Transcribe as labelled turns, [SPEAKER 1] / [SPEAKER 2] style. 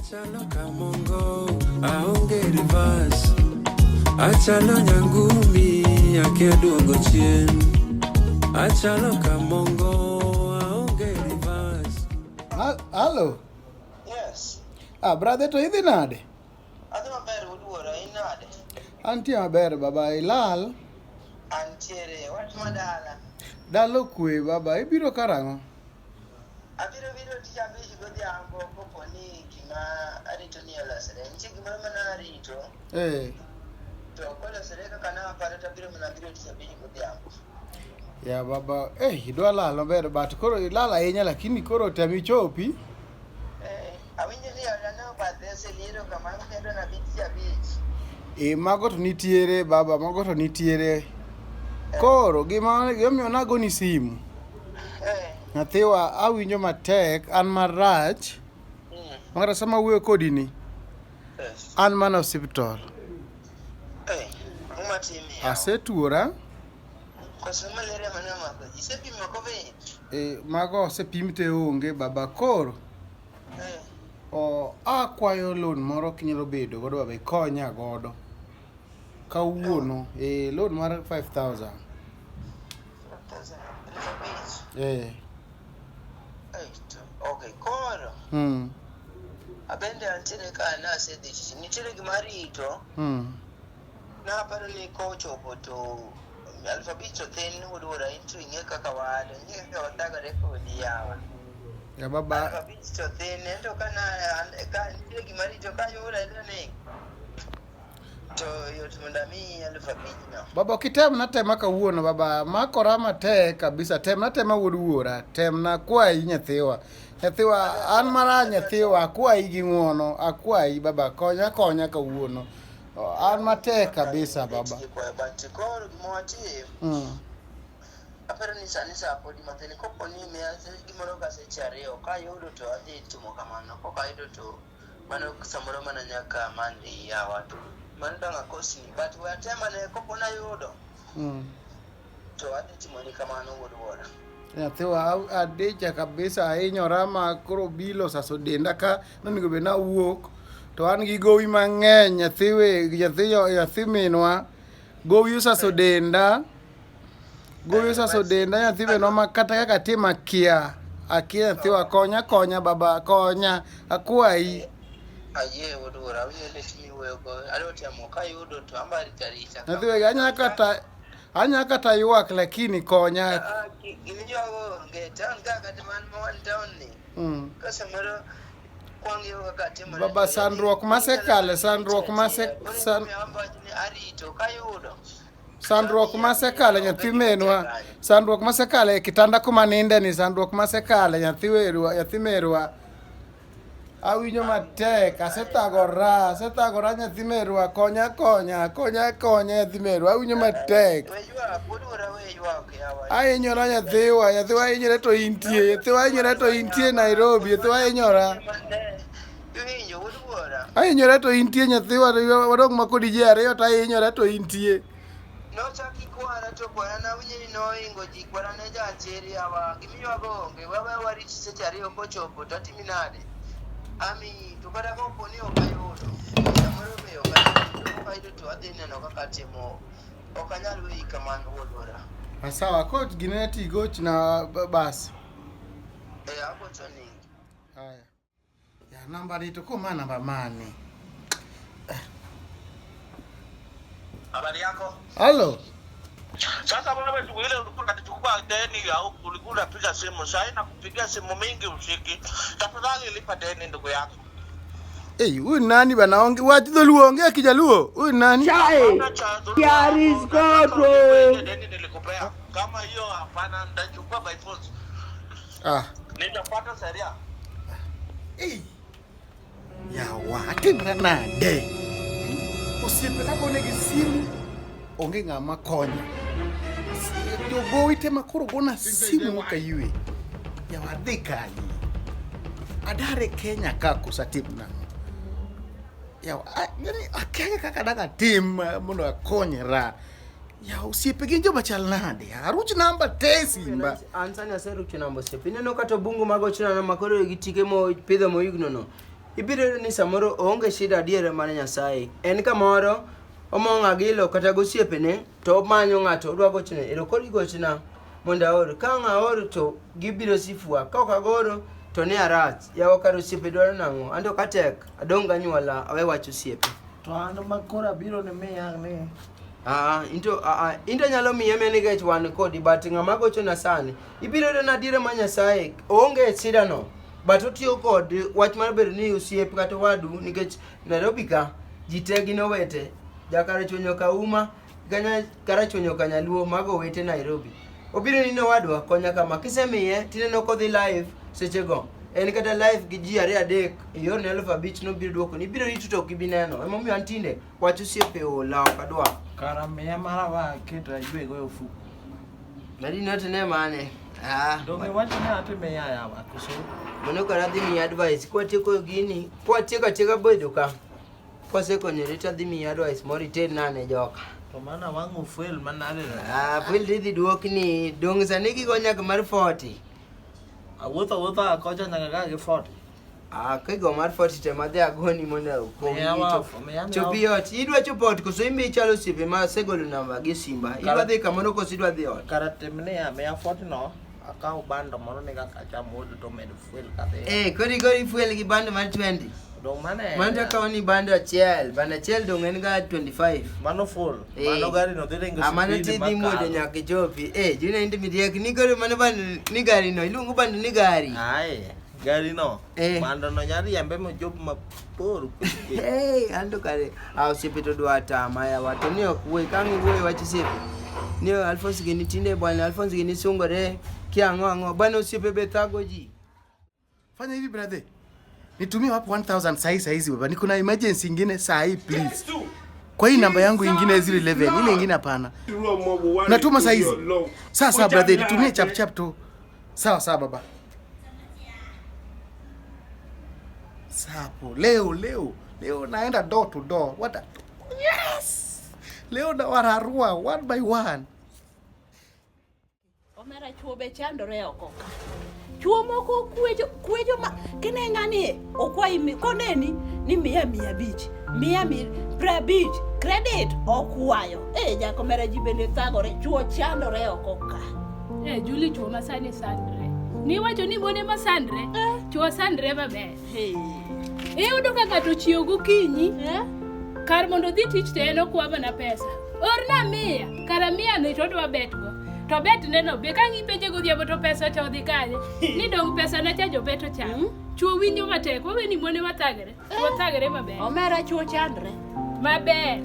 [SPEAKER 1] Achalo kamongo aonge reverse. Achalo nyangumi akeduogo chien. Achalo kamongo aonge reverse.
[SPEAKER 2] Hello.
[SPEAKER 3] Yes.
[SPEAKER 2] Brother to idhi nade?
[SPEAKER 3] Adhi maber wuora inade?
[SPEAKER 2] Antie maber baba ilal.
[SPEAKER 3] Antiere wach madala.
[SPEAKER 2] Dalo kwe baba ibiro karang'o?
[SPEAKER 3] Abiro tich abich godhiambo kopo ni gima arito ni olosore. Nitie gimoro mana arito. To kolosore kaka naparo to abiro tich abich godhiambo.
[SPEAKER 2] Ya baba, idwa lal maber but koro ilal ahinya lakini koro temi chopi.
[SPEAKER 3] Awinjo ni odano bathe oseliero kama kendo na tich abich.
[SPEAKER 2] Mago to nitiere baba, mago to nitiere. Koro gima nagoni simu. Nyathiwa awinjo matek an marach. Mara sama wuoyo kodi ni. An man hospital. Asetuora.
[SPEAKER 3] Koso malaria mana mako. Isepimo COVID?
[SPEAKER 2] Mago osepim te onge baba koro. Akwayo loan moro kinyalo bedo godo baba ikonya godo. Kawuono loan mar 5,000.
[SPEAKER 3] 5,000. Okay, koro. Abende antiere ka na sedhi. Nitiere gimarito. Na paro ni kochopo to alphabet to then wuora into inge kaka wado. Inge kaka watagore kodi yawa.
[SPEAKER 2] Ya baba.
[SPEAKER 3] Alphabet to then ento kana ka nitiere gimarito ka yura ni. To yotumandami alphabet no.
[SPEAKER 2] Baba kitem na tema kawuono baba makora matek kabisa tem na tema wuora tem na kwai nyathiwa an mara nyathiwa kwai gi ng'uono akwai baba konya kawuono an matek kabisa baba
[SPEAKER 3] koro gimoti apero ni sani sa podi matin kopo ni me gimoro ka seche ariyo ka yudo to adhi timo kamano koka yudo to mano samoro mana nyaka mandi ya watu mandanga kosi but we atema ne kopo na yudo to adhi timo ni kamano wuora
[SPEAKER 2] nyathiwa adecha kabisa ahinyora ma koro bilo saso denda ka nonego be na wuok to an gi gowi mang'eny nyathi minwa gowi saso denda nyathi minwa ma kata kaka tim akia nyathiwa konya baba konya akwai
[SPEAKER 3] aye wuora uyele timi wego alotemo ka yudo to ambari tarisa
[SPEAKER 2] nyathiwa anya kata ywak lakini konya
[SPEAKER 3] gimijogo ngeta kaka man mon town ni kasamoro kwangyo kaka timo
[SPEAKER 2] baba sandruok masekale
[SPEAKER 3] arito kayudo
[SPEAKER 2] sandruok masekale nyathi menwa sandruok masekale kitanda kuma ninde ni sandruok masekale nyathi merwa awinjo matek asetagora nyathi merwa konya nyathi merwa awinjo matek ahinyora nyathiwa ahinyore to intie Nairobi ahinyora ahinyore to intie nyathiwa wadong makodi ji ariyo to ahinyore to intie
[SPEAKER 3] nochaki kwara to kwana winyi no ingo ji kwara ne jacheri awa gimiyo gonge wewe wariti seche ariyo kochopo to timinade ami tukada kopo ni okayudo samoro be okayudo to adhi neno kaka timo okanyal weyi kamano wuora
[SPEAKER 2] sawa coach gineti goch na basi
[SPEAKER 3] agochoni
[SPEAKER 2] haya ya namba nito kuma namba mane
[SPEAKER 3] habari yako
[SPEAKER 2] halo
[SPEAKER 3] sasa bwana tukuile ulikuwa tukupa deni au ulikuwa unapiga simu sasa na kupiga simu mingi usiki tafadhali lipa deni ndugu yako
[SPEAKER 2] huyu nani bana wachi dholuo ongea kijaluo huyu nani
[SPEAKER 4] Yaris Godro
[SPEAKER 3] deni nilikupea kama hiyo hapana ndachukua by force nitapata sheria
[SPEAKER 2] ya wati nade osiepe kako negi simu onge ng'ama konya jogowi tema koro gona simu kaywe ya wadhi kanyi adare Kenya kako satim nang'o ya akenge kaka daga tim mondo akonyra ya osiepe gin joma chal nade aruch namba te simba
[SPEAKER 4] ansanya seru chinambo osiepe neno kata bungu mago china na makoro gitike mo pidho mo igno no
[SPEAKER 5] ibiro ni samoro onge shida diere mane Nyasaye en kamoro omonga gilo kata gosiepene to manyo ng'ato odwa gochne ero kodi gochna mondo aor ka ng'aor to gibiro sifua ka ok agoro to ne arach yawo kar osiepe dwaro nang'o ando katek adonga nyuola awe wacho osiepe
[SPEAKER 6] to an makora biro ne miya ne
[SPEAKER 5] into nyalo miye meni gech wan kodi but ng'ama gochona sani ibiro dona dire ma Nyasaye onge sida no but otiyo kod wach mar bedo ni osiep kata wadu nikech Nairobi ka jite gin owete jakara chonyo ka uma ganya kara chonyo ka nyaluo mago wete Nairobi obiro ni no wadwa konya kama kisemiye tineno kodhi live seche go en kata live gi ji 2-3 yor ne 5,000 no biro duoko ni biro rito to kibineno emomiyo antinde wach osiepe ola kadwa
[SPEAKER 6] kara miya marawa keto ajwe goyo fu
[SPEAKER 5] mari not ne mane
[SPEAKER 6] donge wach ne atime ya kuso
[SPEAKER 5] mono kara dhi mi advice kwa tieko gini kwa tieko bedo ka kwa seko nyerita dhi mi advice mori ten nane joka
[SPEAKER 6] to mana wangu fuel manade
[SPEAKER 5] fuel dhi duokni dong sani gi gonya mar 40
[SPEAKER 6] awuotho akocha nyaka gi 40
[SPEAKER 5] kigo mar 40 te madhe agoni mondo chopiot idwa chopot koso imi chalo sipe ma segolo namba gi simba idwa dhi kamano koso idwa dhi ot
[SPEAKER 6] kara temne ya 40 no akaw bando moro ni kaka chamuodo to med fuel kadhe
[SPEAKER 5] kodi fuel gi bando mar 20
[SPEAKER 6] dong mane
[SPEAKER 5] manda kawani bando achiel dong en ga 25
[SPEAKER 6] mano full mano gari no dhi ringo
[SPEAKER 5] amana ti dhi muodo nyaka chopi juna indi midiek ni koro mano bando ni gari no iluongo bando ni gari
[SPEAKER 6] gari no bando no nyari yambe mo job mapor
[SPEAKER 5] ando kare osiepe to dwa tama ya wato ni okwe kangi wuoyo wach osiepe ni Alphonse gini tinde bwana Alphonse gini sungore kiang'o bwana osiepe be thago ji
[SPEAKER 2] fanya hivi brother nitumie wapo 1000 saizi baba niko na emergency ingine saa hii please kwa hii namba yangu ingine 011 ile ingine hapana natuma saizi sasa brother nitumie chap tu sawa baba sapo leo naenda door to door yes leo na wararua one by one
[SPEAKER 7] omera chuo be chandore okoka chuo moko kwejo ma kine ngani okwai koneni ni miya bich prabich credit okwayo jakomera jibende thagore chuo chandore okoka
[SPEAKER 8] Julie chuo masani sandre ni wacho ni bone masandre chuo sandre maber uyudo kaka to chiyo gokinyi kar mondo dhi tich te en okwaba na pesa orna miya kara miya ni to dwa betgo to bet neno be ka ngipenje godhiambo to pesa to dhi kanye ni dong pesa na cha jobeto cham chuo winjo matek wawe ni mone wathagre chuo thagre maber
[SPEAKER 7] omera chuo chandre
[SPEAKER 8] maber